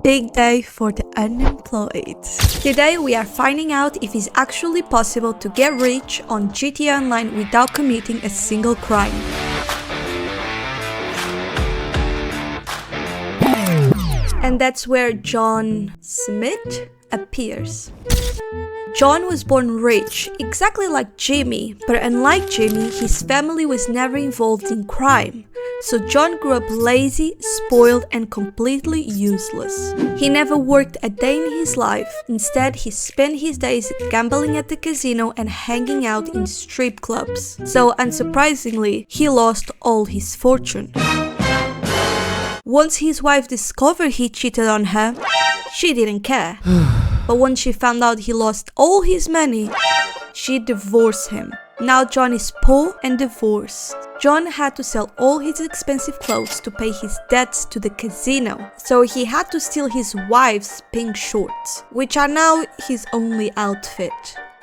big day for the unemployed. Today we are finding out if it's actually possible to get rich on GTA Online without committing a single crime. And that's where John Smith appears. John was born rich, exactly like Jimmy, but unlike Jimmy, his family was never involved in crime. So John grew up lazy, spoiled, and completely useless. He never worked a day in his life. Instead, he spent his days gambling at the casino and hanging out in strip clubs. So unsurprisingly, he lost all his fortune. Once his wife discovered he cheated on her, she didn't care. But when she found out he lost all his money, she divorced him. Now John is poor and divorced. John had to sell all his expensive clothes to pay his debts to the casino. So he had to steal his wife's pink shorts, which are now his only outfit.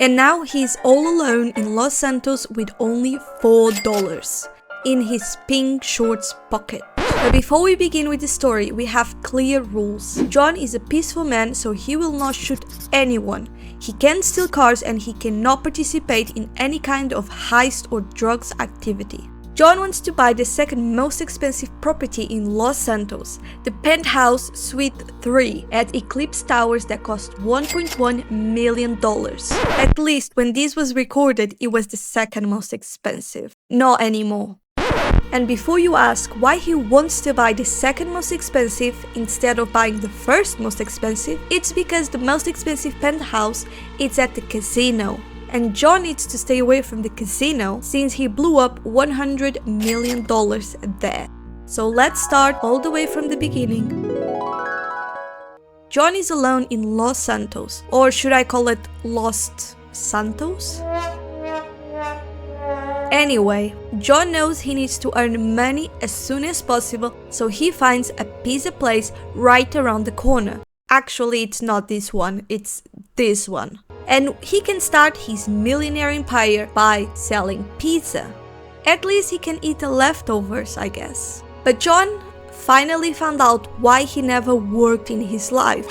And now he's all alone in Los Santos with only $4 in his pink shorts pocket. But before we begin with the story, we have clear rules. John is a peaceful man, so he will not shoot anyone. He can't steal cars and he cannot participate in any kind of heist or drugs activity. John wants to buy the second most expensive property in Los Santos, the penthouse Suite 3 at Eclipse Towers that cost $1.1 million. At least when this was recorded, it was the second most expensive. Not anymore. And before you ask why he wants to buy the second most expensive instead of buying the first most expensive, it's because the most expensive penthouse is at the casino. And John needs to stay away from the casino since he blew up $100 million there. So let's start all the way from the beginning. John is alone in Los Santos, or should I call it Lost Santos? Anyway, John knows he needs to earn money as soon as possible, so he finds a pizza place right around the corner. Actually, it's not this one, it's this one. And he can start his millionaire empire by selling pizza. At least he can eat the leftovers, I guess. But John finally found out why he never worked in his life.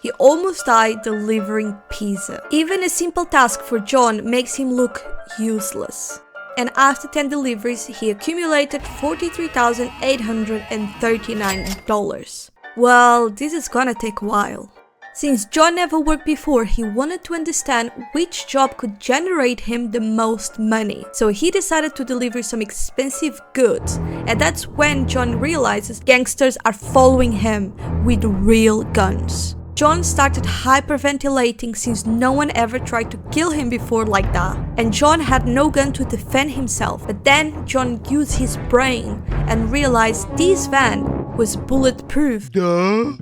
He almost died delivering pizza. Even a simple task for John makes him look useless. And after 10 deliveries, he accumulated $43,839. Well, this is gonna take a while. Since John never worked before, he wanted to understand which job could generate him the most money. So he decided to deliver some expensive goods. And that's when John realizes gangsters are following him with real guns. John started hyperventilating since no one ever tried to kill him before like that. And John had no gun to defend himself. But then John used his brain and realized this van was bulletproof. Duh.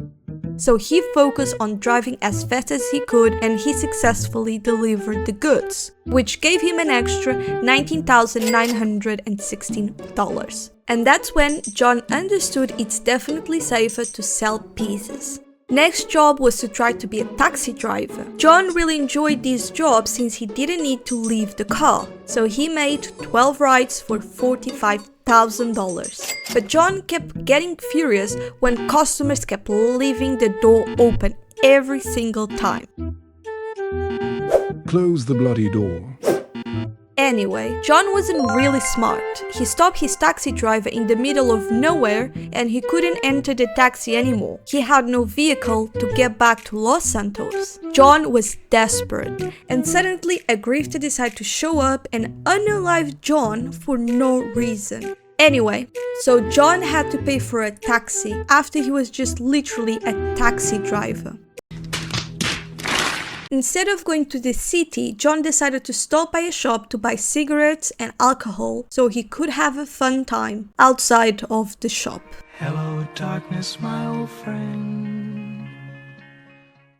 So he focused on driving as fast as he could and he successfully delivered the goods, which gave him an extra $19,916. And that's when John understood it's definitely safer to sell pizzas. Next job was to try to be a taxi driver. John really enjoyed this job since he didn't need to leave the car, so he made 12 rides for $45,000. But John kept getting furious when customers kept leaving the door open every single time. Close the bloody door. Anyway, John wasn't really smart. He stopped his taxi driver in the middle of nowhere and he couldn't enter the taxi anymore. He had no vehicle to get back to Los Santos. John was desperate and suddenly a grifter decided to show up and unalive John for no reason. Anyway, so John had to pay for a taxi after he was just literally a taxi driver. Instead of going to the city, John decided to stop by a shop to buy cigarettes and alcohol so he could have a fun time outside of the shop. Hello, darkness, my old friend.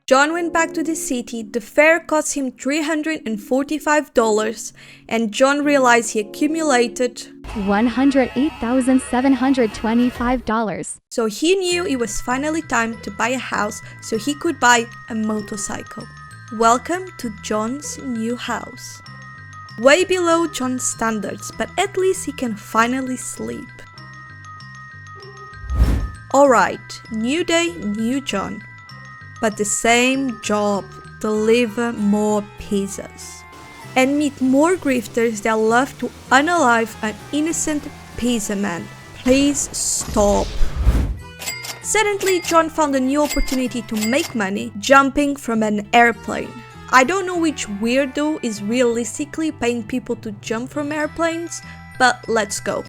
John went back to the city. The fare cost him $345 and John realized he accumulated $108,725. So he knew it was finally time to buy a house so he could buy a motorcycle. Welcome to John's new house. Way below John's standards, but at least he can finally sleep. Alright, new day, new John. But the same job, deliver more pizzas. And meet more grifters that love to unalive an innocent pizza man. Please stop. Suddenly, John found a new opportunity to make money jumping from an airplane. I don't know which weirdo is realistically paying people to jump from airplanes, but let's go.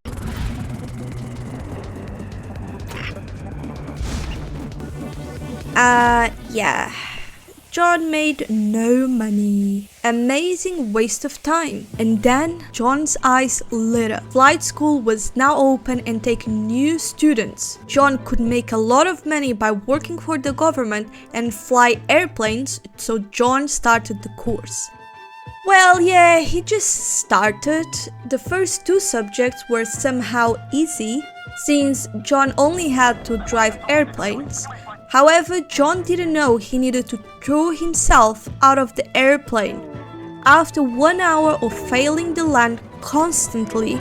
Yeah. John made no money. Amazing waste of time. And then John's eyes lit up. Flight school was now open and taking new students. John could make a lot of money by working for the government and fly airplanes, so John started the course. Well, yeah, he just started. The first two subjects were somehow easy, since John only had to drive airplanes. However, John didn't know he needed to throw himself out of the airplane. After 1 hour of failing to land constantly,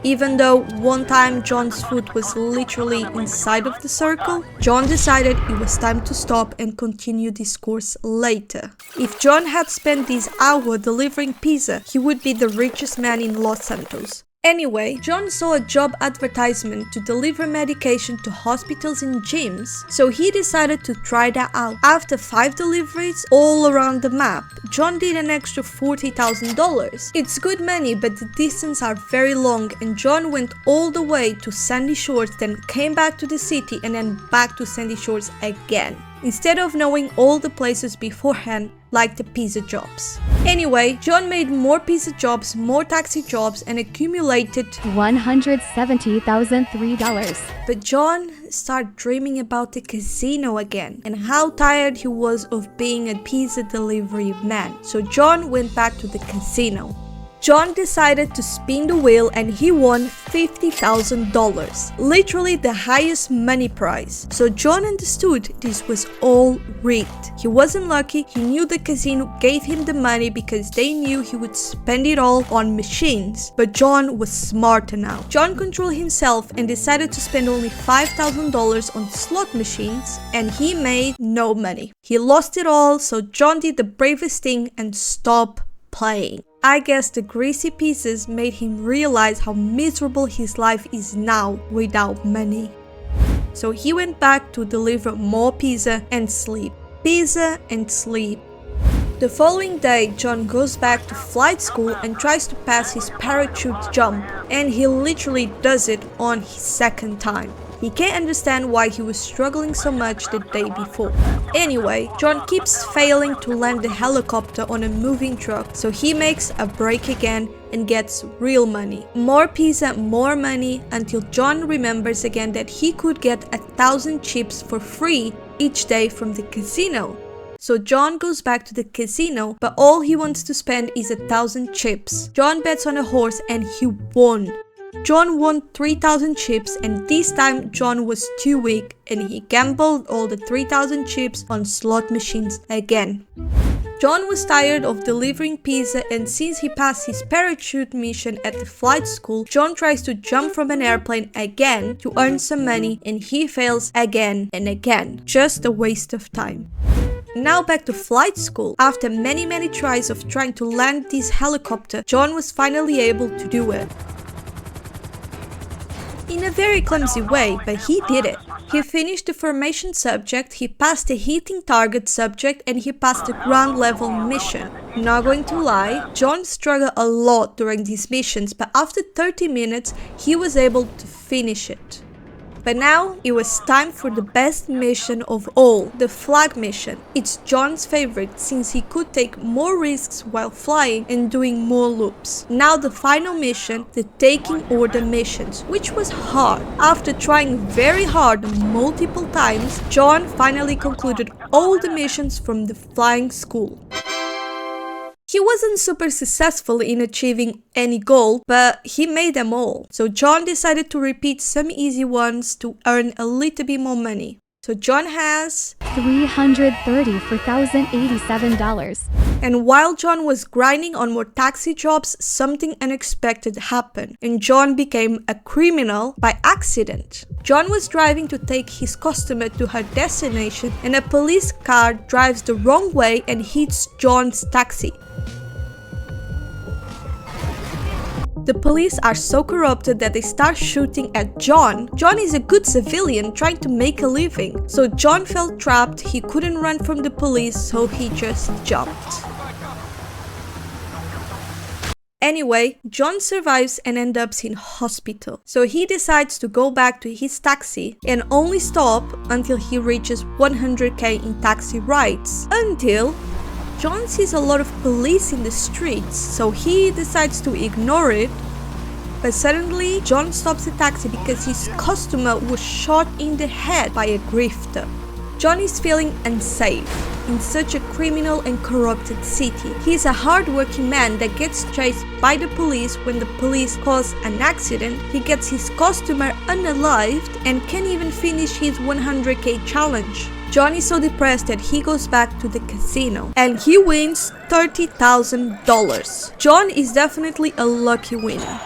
even though one time John's foot was literally inside of the circle, John decided it was time to stop and continue this course later. If John had spent this hour delivering pizza, he would be the richest man in Los Santos. Anyway, John saw a job advertisement to deliver medication to hospitals and gyms, so he decided to try that out. After 5 deliveries all around the map, John did an extra $40,000. It's good money, but the distances are very long, and John went all the way to Sandy Shores, then came back to the city and then back to Sandy Shores again, instead of knowing all the places beforehand, like the pizza jobs. Anyway, John made more pizza jobs, more taxi jobs, and accumulated $170,003. But John started dreaming about the casino again and how tired he was of being a pizza delivery man. So John went back to the casino. John decided to spin the wheel and he won $50,000, literally the highest money prize. So John understood this was all rigged. He wasn't lucky, he knew the casino gave him the money because they knew he would spend it all on machines. But John was smarter now. John controlled himself and decided to spend only $5,000 on slot machines, and he made no money. He lost it all, so John did the bravest thing and stopped playing. I guess the greasy pizzas made him realize how miserable his life is now without money. So he went back to deliver more pizza and sleep. Pizza and sleep. The following day, John goes back to flight school and tries to pass his parachute jump, and he literally does it on his second time. He can't understand why he was struggling so much the day before. Anyway, John keeps failing to land the helicopter on a moving truck, so he makes a break again and gets real money. More pizza, more money, until John remembers again that he could get 1,000 chips for free each day from the casino. So John goes back to the casino, but all he wants to spend is 1,000 chips. John bets on a horse and he won. John won 3,000 chips, and this time John was too weak and he gambled all the 3,000 chips on slot machines again. John was tired of delivering pizza, and since he passed his parachute mission at the flight school, John tries to jump from an airplane again to earn some money, and he fails again and again. Just a waste of time. Now back to flight school. After many tries of trying to land this helicopter, John was finally able to do it. In a very clumsy way, but he did it. He finished the formation subject, he passed the hitting target subject, and he passed the ground level mission. Not going to lie, John struggled a lot during these missions, but after 30 minutes, he was able to finish it. But now, it was time for the best mission of all, the flag mission. It's John's favorite since he could take more risks while flying and doing more loops. Now the final mission, the taking order missions, which was hard. After trying very hard multiple times, John finally concluded all the missions from the flying school. He wasn't super successful in achieving any goal, but he made them all. So John decided to repeat some easy ones to earn a little bit more money. So John has $334,087. And while John was grinding on more taxi jobs, something unexpected happened, and John became a criminal by accident. John was driving to take his customer to her destination, and a police car drives the wrong way and hits John's taxi. The police are so corrupted that they start shooting at John. John is a good civilian trying to make a living. So John felt trapped, he couldn't run from the police, so he just jumped. Anyway, John survives and ends up in hospital. So he decides to go back to his taxi and only stop until he reaches 100k in taxi rides. Until John sees a lot of police in the streets, so he decides to ignore it. But suddenly, John stops the taxi because his customer was shot in the head by a grifter. John is feeling unsafe in such a criminal and corrupted city. He is a hard-working man that gets chased by the police. When the police cause an accident, he gets his customer unalived and can't even finish his 100k challenge. John is so depressed that he goes back to the casino and he wins $30,000. John is definitely a lucky winner.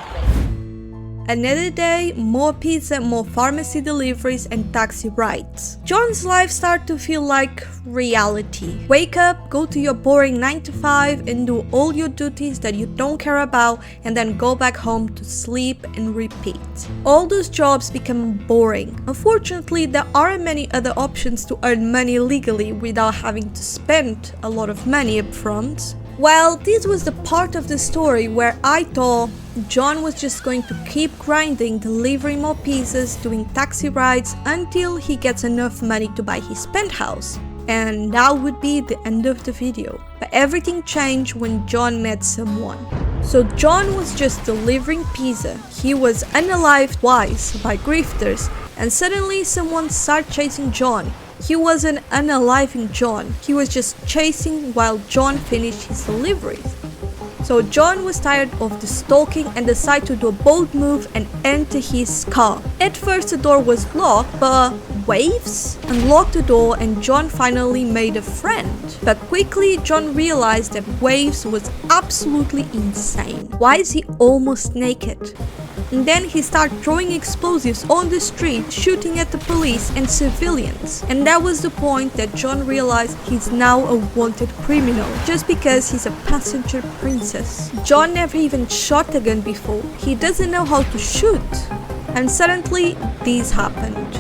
Another day, more pizza, more pharmacy deliveries and taxi rides. John's life starts to feel like reality. Wake up, go to your boring 9 to 5 and do all your duties that you don't care about, and then go back home to sleep and repeat. All those jobs become boring. Unfortunately, there aren't many other options to earn money legally without having to spend a lot of money up front. Well, this was the part of the story where I thought John was just going to keep grinding, delivering more pizzas, doing taxi rides until he gets enough money to buy his penthouse. And that would be the end of the video. But everything changed when John met someone. So John was just delivering pizza. He was unalived twice by grifters, and suddenly someone started chasing John. He wasn't unaliving John, he was just chasing while John finished his deliveries. So John was tired of the stalking and decided to do a bold move and enter his car. At first the door was locked, but waves unlocked the door and John finally made a friend. But quickly John realized that Waves was absolutely insane. Why is he almost naked? And then he started throwing explosives on the street, shooting at the police and civilians. And that was the point that John realized he's now a wanted criminal, just because he's a passenger princess. John never even shot a gun before. He doesn't know how to shoot. And suddenly, this happened.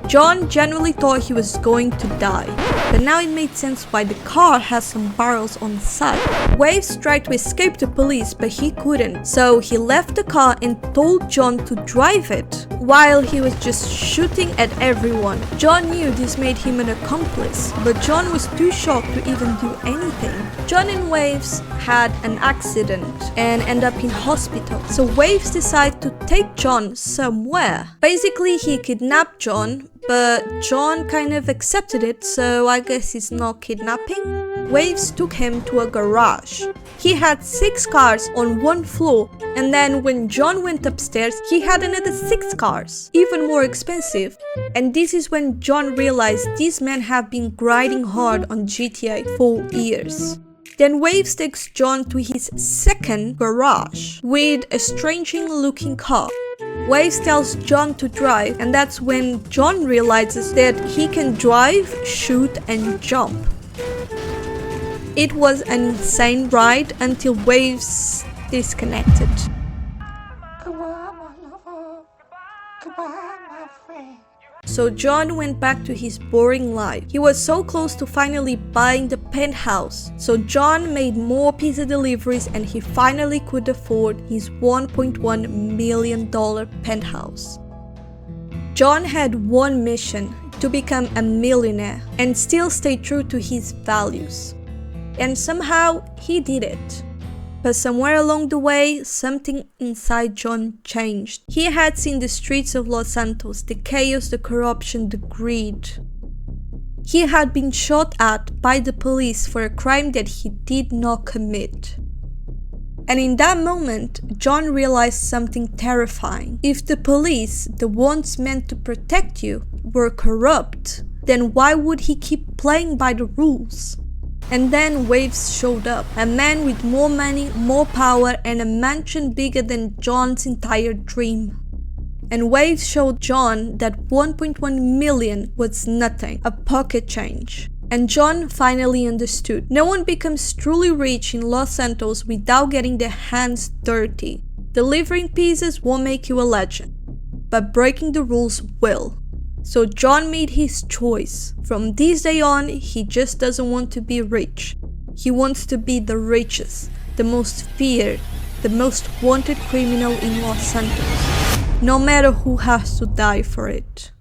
John genuinely thought he was going to die, but now it made sense why the car has some barrels on the side. Waves tried to escape the police, but he couldn't, so he left the car and told John to drive it, while he was just shooting at everyone. John knew this made him an accomplice, but John was too shocked to even do anything. John and Waves had an accident and end up in hospital, so Waves decided to take John somewhere. Basically, he kidnapped John, but John kind of accepted it, so I guess it's not kidnapping. Waves took him to a garage. He had 6 cars on one floor, and then when John went upstairs, he had another 6 cars, even more expensive. And this is when John realized these men have been grinding hard on GTA for years. Then Waves takes John to his second garage with a strange looking car. Waves tells John to drive, and that's when John realizes that he can drive, shoot and jump. It was an insane ride until Waves disconnected. So John went back to his boring life. He was so close to finally buying the penthouse. So John made more pizza deliveries and he finally could afford his $1.1 million penthouse. John had one mission: to become a millionaire and still stay true to his values. And somehow he did it. But somewhere along the way, something inside John changed. He had seen the streets of Los Santos, the chaos, the corruption, the greed. He had been shot at by the police for a crime that he did not commit. And in that moment, John realized something terrifying. If the police, the ones meant to protect you, were corrupt, then why would he keep playing by the rules? And then Waves showed up, a man with more money, more power, and a mansion bigger than John's entire dream. And Waves showed John that 1.1 million was nothing, a pocket change. And John finally understood. No one becomes truly rich in Los Santos without getting their hands dirty. Delivering pieces won't make you a legend, but breaking the rules will. So John made his choice. From this day on, he just doesn't want to be rich. He wants to be the richest, the most feared, the most wanted criminal in Los Santos. No matter who has to die for it.